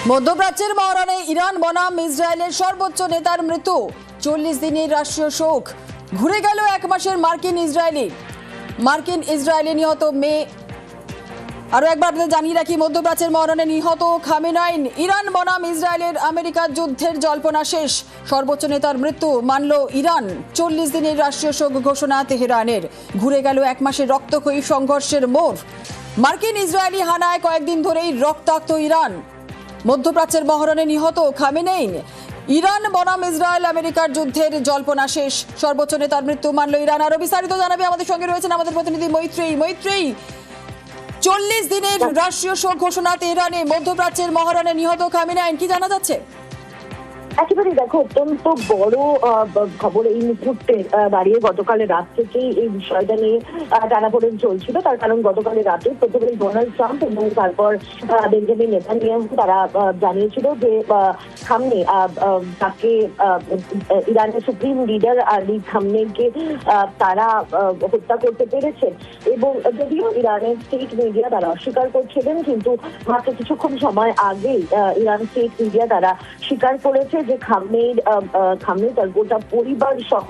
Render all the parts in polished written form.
মধ্যপ্রাচ্যের মহরণে ইরান বনাম ইসরায়েলের সর্বোচ্চ নেতার মৃত্যু। 40 দিনের রাষ্ট্রীয় শোক। ঘুরে গেল এক মাসের মার্কিন ইসরায়েলি নিহত মেয়ে। আরো একবার জানিয়ে রাখি, মধ্যপ্রাচ্যের মহরণে নিহত খামেনাই। ইরান বনাম ইসরায়েলের আমেরিকার যুদ্ধের জল্পনা শেষ। সর্বোচ্চ নেতার মৃত্যু মানল ইরান। 40 দিনের রাষ্ট্রীয় শোক ঘোষণা তেহরানের। ঘুরে গেল এক মাসের রক্তক্ষয়ী সংঘর্ষের মোড়। মার্কিন ইসরায়েলি হানায় কয়েকদিন ধরেই রক্তাক্ত ইরান। মধ্যপ্রাচ্যের মহরণে নিহত খামেনেই। ইরান বনাম ইসরায়েল আমেরিকার যুদ্ধের জল্পনা শেষ। সর্বোচ্চ নেতার মৃত্যু মানল ইরান। আরো বিস্তারিত জানাবে আমাদের সঙ্গে রয়েছেন আমাদের প্রতিনিধি মৈত্রেয়ী। 40 দিনের রাষ্ট্রীয় শোক ঘোষণা তেহরানে। মধ্যপ্রাচ্যের মহরণে নিহত খামেনেই, কি জানা যাচ্ছে? একেবারে দেখো, অত্যন্ত বড় খবর এই মুহূর্তে দাঁড়িয়ে। গতকাল রাত থেকেই এই বিষয়টা নিয়ে টানাপোড়েন চলছিল। তার কারণ গতকাল রাতে প্রথমে ডোনাল্ড ট্রাম্প এবং তারপর বেঞ্জামিন নেতানিয়াহু তারা জানিয়েছিল যে খামনেই তাকে ইরানের সুপ্রিম লিডার আলী খামনেইকে তারা হত্যা করতে পেরেছেন। এবং যদিও ইরানের স্টেট মিডিয়া তারা অস্বীকার করছিলেন, কিন্তু মাত্র কিছুক্ষণ সময় আগেই ইরান স্টেট মিডিয়া তারা স্বীকার করেছে যে খামনেই তার গোটা পরিবার সহ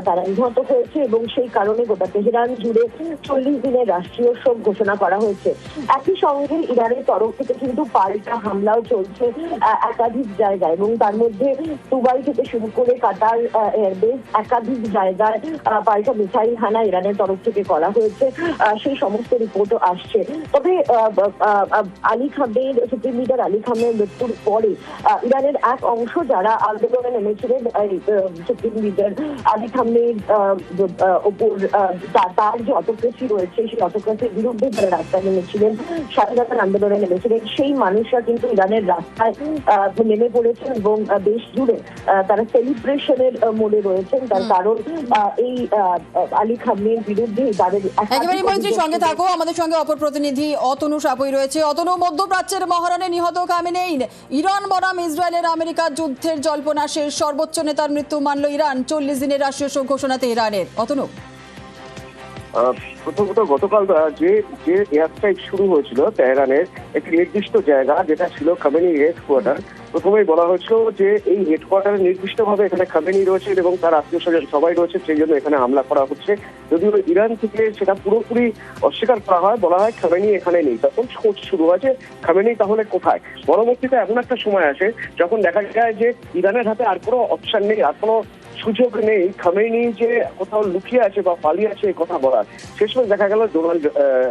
তারা নিহত হয়েছে এবং সেই কারণে গোটা তেহরান জুড়ে 40 দিনের রাষ্ট্রীয় শোক ঘোষণা করা হয়েছে। একই সঙ্গে ইরানের তরফ থেকে কিন্তু পাল্টা হামলাও চলছে একাধিক জায়গায়, এবং তার মধ্যে দুবাই থেকে শুরু করে কাতার এয়ারবেস একাধিক জায়গায় পাল্টা মিসাইল হানা ইরানের তরফ থেকে করা হয়েছে। সেই সমস্ত রিপোর্টও আসছে। তবে Ali Khamenei, supreme leader Ali Khamenei মৃত্যুর পরে ইরানের এক অংশ যারা আন্দোলনে নেমেছিলেন সুপ্রিম লিডার আলী খামেনেইর ওপর তার যে অটোক্রেসি রয়েছে, সেই অটোক্রেসির বিরুদ্ধে যারা রাস্তায় নেমেছিলেন, স্বাধীনতার আন্দোলনে নেমেছিলেন, সেই মানুষরা কিন্তু ইরানের রাস্তায় নেমে পড়েছেন এবং দেশ জুড়ে তারা সেলিব্রেশনের মোডে রয়েছেন। তার কারণ এই আলী খামেনেইর বিরুদ্ধে তাদের একেবারে মৈত্রীর সঙ্গে থাকো। আমাদের সঙ্গে অপর প্রতিনিধি অতনু সাপুই রয়েছে। অতনু, মধ্যপ্রাচ্যের মহরণে নিহত খামেনেই। ইরান বনাম ইসরায়েলের আমেরিকার যুদ্ধের জল্পনা শেষ। সর্বোচ্চ নেতার মৃত্যু মানল ইরান। 40 দিনের রাষ্ট্রীয় শোক ঘোষণা তেহরানের। অতনু, প্রথমত গতকাল যে এয়ার স্ট্রাইক শুরু হয়েছিল তেহরানের একটি নির্দিষ্ট জায়গা, যেটা ছিল খামেনি হেডকোয়ার্টার। প্রথমেই বলা হয়েছিল যে এই হেডকোয়ার্টারে নির্দিষ্টভাবে এখানে খামেনি রয়েছেন এবং তার আত্মীয় স্বজন সবাই রয়েছে, সেই জন্য এখানে হামলা করা হচ্ছে। যদিও ইরান থেকে সেটা পুরোপুরি অস্বীকার করা হয়, বলা হয় খামেনি এখানে নেই। তখন খোঁজ শুরু হয় যে খামেনি তাহলে কোথায়। পরবর্তীতে এমন একটা সময় আসে যখন দেখা যায় যে ইরানের হাতে আর কোনো অপশন নেই, আর কোনো সুযোগ নেই খামেনি যে কোথাও লুকিয়ে আছে বা পালিয়ে আছে এই কথা বলার। শেষমেশ দেখা গেল ডোনাল্ড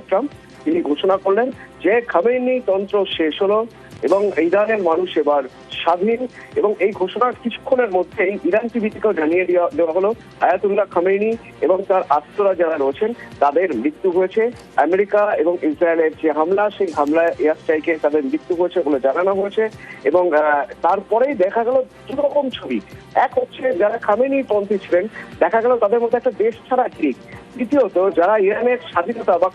ট্রাম্প তিনি ঘোষণা করলেন যে খামেনি তন্ত্র শেষ হলো এবং ইরানের মানুষ এবার স্বাধীন। এবং এই ঘোষণার কিছুক্ষণের মধ্যেই ইরান টিভি থেকেও জানিয়ে দেওয়া হলো আয়াতুল্লাহ খামেনি এবং তার আত্মীয়রা যারা রয়েছেন তাদের মৃত্যু হয়েছে। আমেরিকা এবং ইসরায়েলের যে হামলা, সেই হামলায় এয়ার স্ট্রাইকে তাদের মৃত্যু হয়েছে বলে জানানো হয়েছে। এবং তারপরেই দেখা গেল দু রকম ছবি। এক হচ্ছে যারা খামেনি পন্থী ছিলেন, দেখা গেল তাদের মধ্যে একটা দেশ ছাড়া ক্লিক। দ্বিতীয়ত যারা ইরানের স্বাধীনতা বা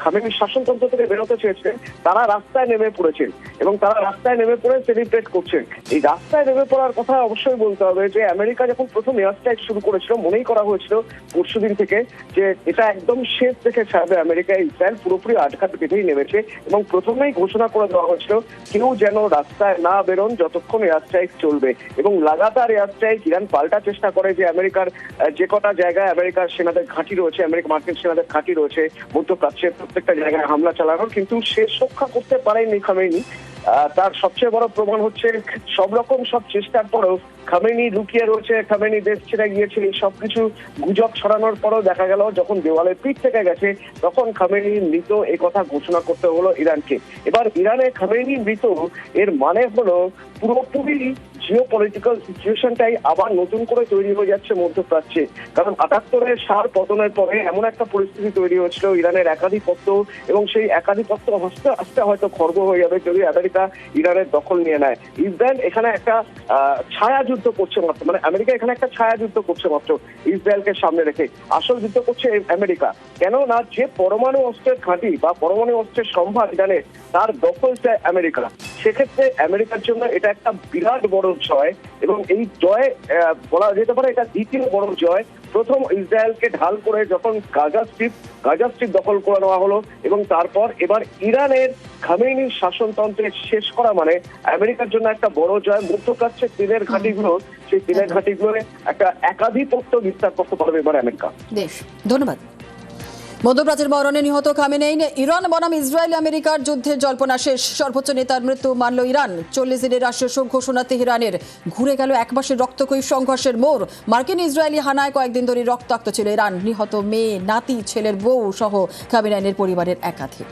খামেনির শাসনতন্ত্র থেকে বেরোতে চেয়েছিলেন, তারা রাস্তায় নেমে পড়েছেন এবং তারা রাস্তায় নেমে পড়ে সেলিব্রেট করছেন। এই রাস্তায় নেমে পড়ার কথা অবশ্যই বলতে হবে যে আমেরিকা যখন প্রথম এয়ার স্ট্রাইক শুরু করেছিল, মনেই করা হয়েছিল পরশুদিন থেকে যে এটা একদম শেষ থেকে ছাড়বে আমেরিকা। ইসরায়েল পুরোপুরি আটঘাট বেঁধেই নেমেছে এবং প্রথমেই ঘোষণা করে দেওয়া হয়েছিল কেউ যেন রাস্তায় না বেরোন যতক্ষণ এয়ার স্ট্রাইক চলবে। এবং লাগাতার এয়ার স্ট্রাইক ইরান পাল্টা চেষ্টা করে যে আমেরিকার যে কটা জায়গায় আমেরিকার সেনাদের ঘাঁটি রয়েছে, মার্কিন সেনাদের ঘাঁটি রয়েছে মধ্যপ্রাচ্যের প্রত্যেকটা জায়গায় হামলা চালানোর, কিন্তু শেষ রক্ষা করতে পারেনি খামেনি। তার সবচেয়ে বড় প্রমাণ হচ্ছে সব চেষ্টার পরেও খামেনি লুকিয়ে রয়েছে, খামেনি দেশ ছেড়ে গিয়েছে, এই সবকিছু গুজব ছড়ানোর পরেও দেখা গেল যখন দেওয়ালে পিঠ থেকে গেছে তখন খামেনি মৃত এই কথা ঘোষণা করতে হলো ইরানকে। এবার ইরানে খামেনি মৃত এর মানে হলো পুরোপুরি জিওপলিটিক্যাল সিচুয়েশনটাই আবার নতুন করে তৈরি হয়ে যাচ্ছে মধ্যপ্রাচ্যে। কারণ ৭৮-এর সার পতনের পরে এমন একটা পরিস্থিতি তৈরি হচ্ছিল ইরানের একাধিপত্য, এবং সেই একাধিপত্য আস্তে আস্তে হয়তো খর্ব হয়ে যাবে যদি আমেরিকা ইরানের দখল নিয়ে নেয়। ইসরায়েল এখানে একটা ছায়া যুদ্ধ করছে মাত্র, মানে আমেরিকা এখানে একটা ছায়া যুদ্ধ করছে মাত্র ইসরায়েলকে সামনে রেখে। আসল যুদ্ধ করছে আমেরিকা। কেন না, যে পরমাণু অস্ত্রের ঘাঁটি বা পরমাণু অস্ত্রের সম্ভার ইরানের, তার দখল চায় আমেরিকা। সেক্ষেত্রে আমেরিকার জন্য এটা একটা বিরাট বড় জয়, এবং এই জয় বলা যেতে পারে এটা দ্বিতীয় বড় জয়। প্রথম ইসরায়েলকে ঢাল করে যখন গাজা স্ট্রিপ দখল করে নেওয়া হলো, এবং তারপর এবার ইরানের খামেনির শাসনতন্ত্রের শেষ করা মানে আমেরিকার জন্য একটা বড় জয়। মধ্যপ্রাচ্যের তেলের ঘাঁটিগুলো, সেই তেলের ঘাঁটিগুলোর একটা একাধিপত্য বিস্তার করতে পারবে এবার আমেরিকা। বেশ, ধন্যবাদ। মধ্যপ্রাচ্যের মরণে নিহত খামেনেইন, ইরান বনাম ইসরায়েল আমেরিকার যুদ্ধের জল্পনা শেষ, সর্বোচ্চ নেতার মৃত্যু মানল ইরান। 40 দিনের রাষ্ট্রীয় শোক ঘোষণা তেহরানের। ঘুরে গেল এক মাসের রক্তক্ষয়ী সংঘর্ষের মোড়। মার্কিন ইসরায়েলি হানায় কয়েকদিন ধরে রক্তাক্ত ছিল ইরান। নিহত মেয়ে, নাতি, ছেলের বউ সহ খামেনেইনের পরিবারের একাধিক।